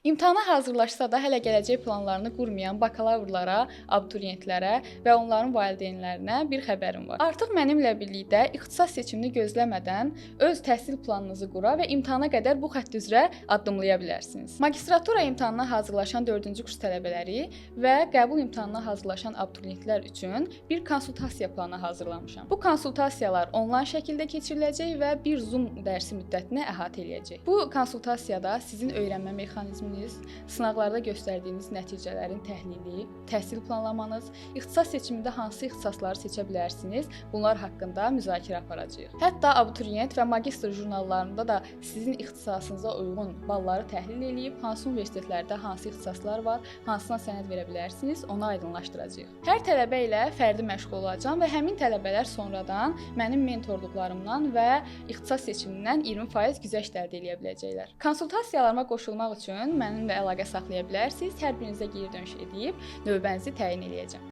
İmtahana hazırlaşsa da hələ gələcək planlarını qurmayan bakalavrlara, abituriyentlərə və onların valideynlərinə bir xəbərim var. Artıq mənimlə birlikdə ixtisas seçimini gözləmədən öz təhsil planınızı qura və imtahana qədər bu xətt üzrə addımlaya bilərsiniz. Magistratura imtahanına hazırlaşan 4-cü kurs tələbələri və qəbul imtahanına hazırlaşan abituriyentlər üçün bir konsultasiya planı hazırlamışam. Bu konsultasiyalar onlayn şəkildə keçiriləcək və bir Zoom dərsi müddətini əhatə edəcək. Bu konsultasiyada sizin öyrənmə mexanizminiz, sınaqlarda göstərdiyiniz nəticələrin təhlili, təhsil planlamanız, ixtisas seçimində hansı ixtisasları seçə bilərsiniz, bunlar haqqında müzakirə aparacağıq. Hətta abituriyent və magistr jurnallarında da sizin ixtisasınıza uyğun balları təhlil edib, hansı universitetlərdə hansı ixtisaslar var, hansına sənəd verə bilərsiniz, onu aydınlaşdıracağıq. Hər tələbə ilə fərdi məşğul olacağam və həmin tələbələr sonradan mənim mentorluqlarımdan və ixtisas seçimindən 20% güzəşt əldə edə biləcəklər. Konsultasiyalarıma qoşulmaq üçün mənimlə əlaqə saxlaya bilərsiniz. Hər birinizə geri dönüş edib növbənizi təyin edəcəm.